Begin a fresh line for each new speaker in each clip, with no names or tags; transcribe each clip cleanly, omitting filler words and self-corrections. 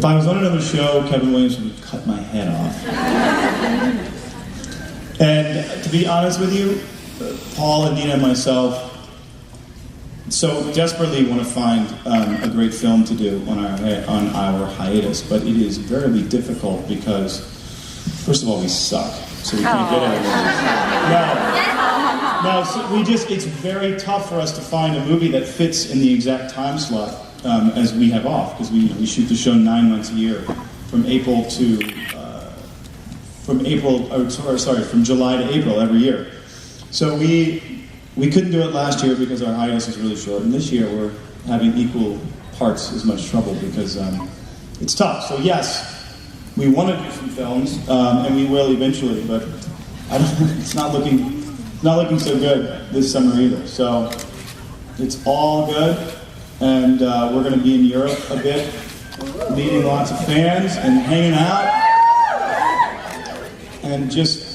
If I was on another show, Kevin Williams would cut my head off. And to be honest with you, Paul and Nina and myself so desperately want to find a great film to do on our hiatus, but it is very difficult because, first of all, we suck, so we can't get it. No, so it's very tough for us to find a movie that fits in the exact time slot as we have off, because we shoot the show 9 months a year, from July to April every year. So we couldn't do it last year because our hiatus is really short, and this year we're having equal parts as much trouble because it's tough. So yes, we want to do some films, and we will eventually, but it's not looking so good this summer either. So it's all good, and we're going to be in Europe a bit, meeting lots of fans and hanging out, and just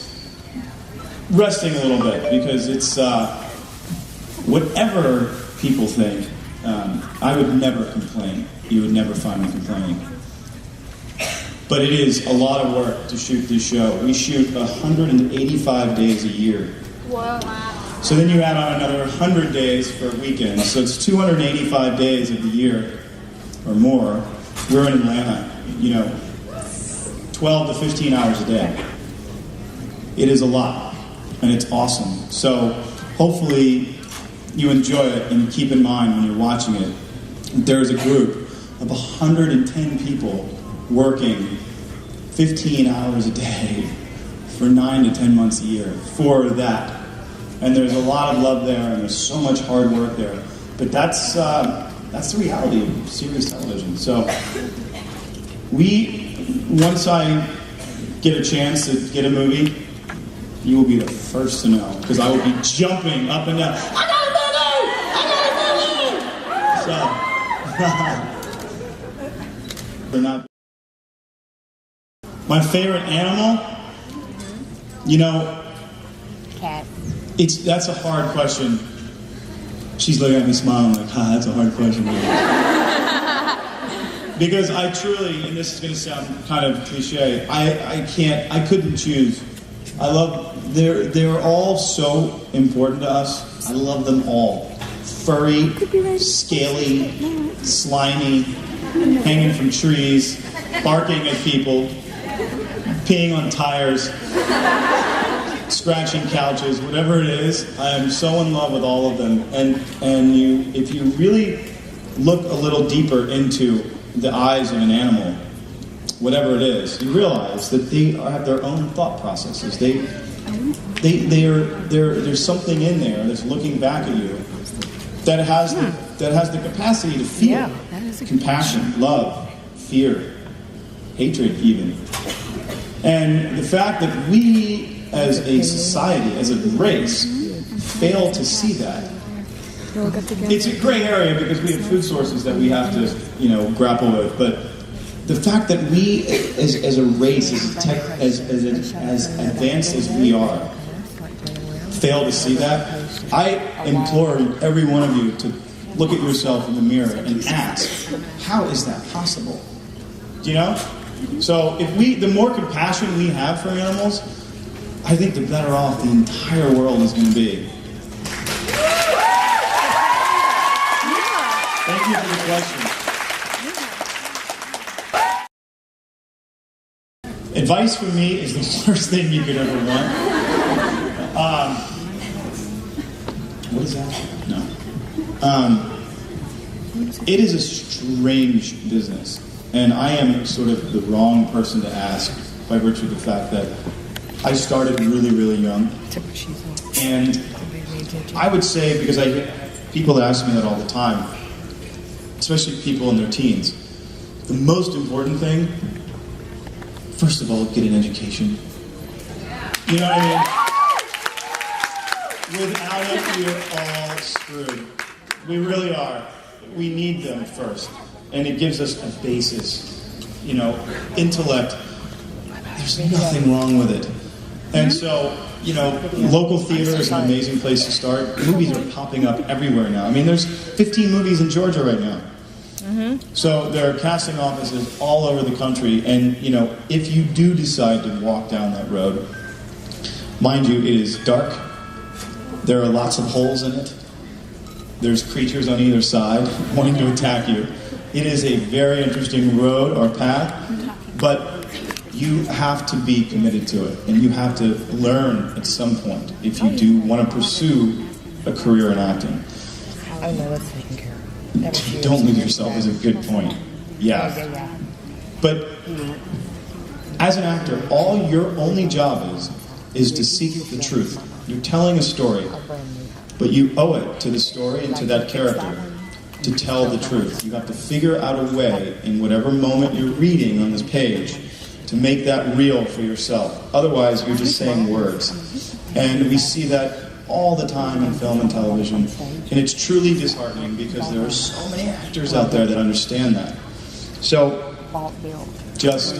resting a little bit, because it's whatever people think, I would never complain. You would never find me complaining. But it is a lot of work to shoot this show. We shoot 185 days a year.
Wow.
So then you add on another 100 days for weekends, so it's 285 days of the year or more. We're in Atlanta, 12 to 15 hours a day. It is a lot, and it's awesome. So hopefully you enjoy it, and keep in mind when you're watching it, there's a group of 110 people working 15 hours a day for 9 to 10 months a year for that. And there's a lot of love there, and there's so much hard work there. But that's the reality of serious television. So once I get a chance to get a movie, you will be the first to know, because I will be jumping up and down. I got a movie! They're not. My favorite animal,
Cat.
That's a hard question. She's looking at me smiling like, that's a hard question. Because I truly, and this is going to sound kind of cliche, I couldn't choose. They're all so important to us. I love them all. Furry, scaly, slimy, hanging from trees, barking at people, peeing on tires, scratching couches, whatever it is. I am so in love with all of them. And if you really look a little deeper into the eyes of an animal, whatever it is, you realize that they have their own thought processes. There's something in there that's looking back at you that has the capacity to feel compassion, love, fear, hatred even. And the fact that we as a society, as a race, fail to see that. It's a gray area because we have food sources that we have to, grapple with. But the fact that we, as a race, as advanced as we are, fail to see that, I implore every one of you to look at yourself in the mirror and ask, how is that possible? Do you know? So the more compassion we have for animals, I think the better off the entire world is going to be. Thank you for the question. Advice from me is the worst thing you could ever want. What is that? No. It is a strange business, and I am sort of the wrong person to ask by virtue of the fact that I started really, really young. And I would say, because I get people that ask me that all the time, especially people in their teens, the most important thing, first of all, get an education. You know what I mean? Without it, we're all screwed. We really are. We need them first. And it gives us a basis. Intellect. There's nothing wrong with it. And so, local theater is an amazing place to start. Movies are popping up everywhere now. I mean, there's 15 movies in Georgia right now. So there are casting offices all over the country, and you know, if you do decide to walk down that road, mind you, it is dark. There are lots of holes in it. There's creatures on either side wanting to attack you. It is a very interesting road or path, but you have to be committed to it, and you have to learn at some point if you do want to pursue a career in acting.
Oh no, that's taken care of.
Don't lose yourself is a good point. Yeah. But as an actor, all your only job is to seek the truth. You're telling a story, but you owe it to the story and to that character to tell the truth. You have to figure out a way in whatever moment you're reading on this page to make that real for yourself. Otherwise, you're just saying words. And we see that all the time in film and television, and it's truly disheartening because there are so many actors out there that understand that. So, just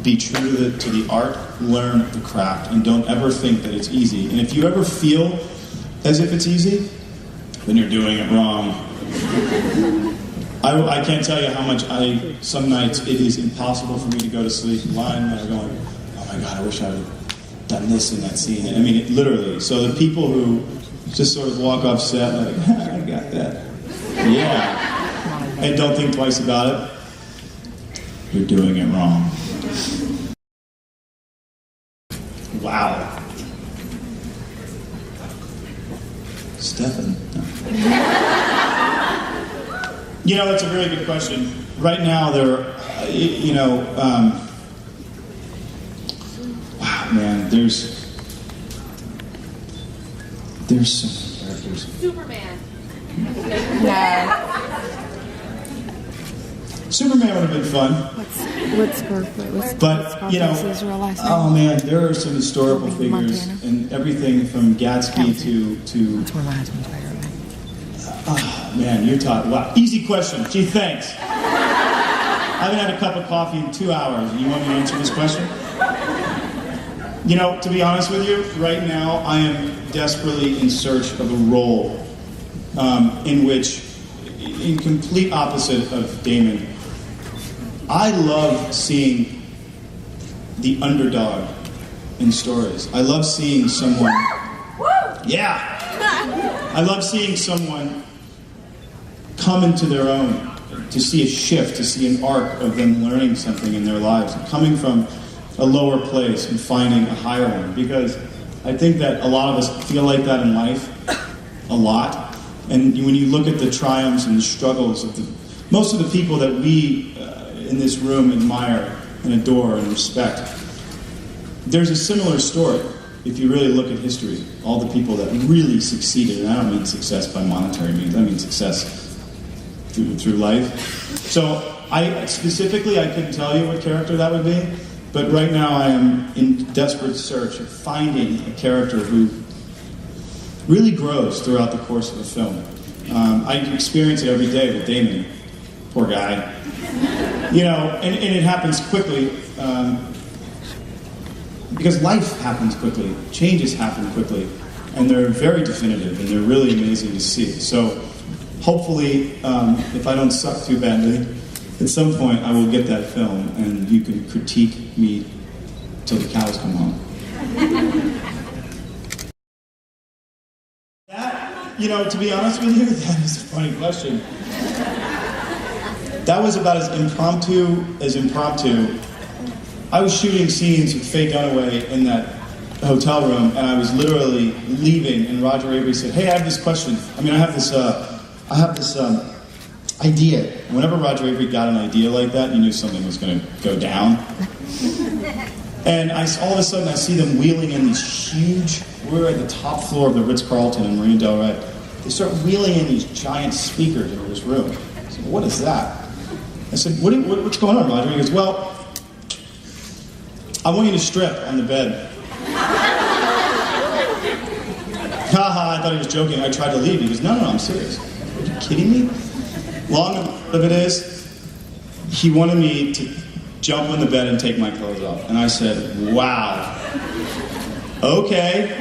be true to the art, learn the craft, and don't ever think that it's easy. And if you ever feel as if it's easy, then you're doing it wrong. I can't tell you how much some nights it is impossible for me to go to sleep lying there going, oh my God, I wish I had done this in that scene. I mean, it literally. So the people who just sort of walk off set like, I got that. Yeah. And don't think twice about it, you're doing it wrong. Wow. Stefan. You know, that's a really good question. Right now, wow, man, there's so many characters.
Superman.
No.
Superman would have been fun.
What's his real last name?
Oh man, there are some historical figures and everything from Gatsby to.
That's one of my husband's favorite names.
Oh man, you're talking. Wow, easy question. Gee, thanks. I haven't had a cup of coffee in 2 hours. And you want me to answer this question? You know, to be honest with you, right now I am desperately in search of a role in which, in complete opposite of Damon, I love seeing the underdog in stories. I love seeing someone... Yeah! I love seeing someone come into their own, to see a shift, to see an arc of them learning something in their lives, coming from a lower place and finding a higher one. Because I think that a lot of us feel like that in life, a lot. And when you look at the triumphs and the struggles of most of the people that we in this room admire and adore and respect, there's a similar story. If you really look at history, all the people that really succeeded, and I don't mean success by monetary means, I mean success through life. So I couldn't tell you what character that would be, but right now I am in desperate search of finding a character who really grows throughout the course of a film. I experience it every day with Damon. Poor guy. You know, and it happens quickly, because life happens quickly, changes happen quickly, and they're very definitive, and they're really amazing to see. So hopefully, if I don't suck too badly, at some point I will get that film, and you can critique me till the cows come home. You know, to be honest with you, that is a funny question. That was about as impromptu. I was shooting scenes with Faye Dunaway in that hotel room, and I was literally leaving, and Roger Avery said, hey, I have this question. I have this idea. And whenever Roger Avery got an idea like that, you knew something was going to go down. And all of a sudden, I see them wheeling in these huge, we're at the top floor of the Ritz-Carlton in Marina Del Rey. They start wheeling in these giant speakers into this room. I said, what is that? I said, what's going on, Roger? He goes, well, I want you to strip on the bed. Haha, I thought he was joking. I tried to leave. He goes, no, I'm serious. Are you kidding me? Long of it is, he wanted me to jump on the bed and take my clothes off. And I said, wow, okay.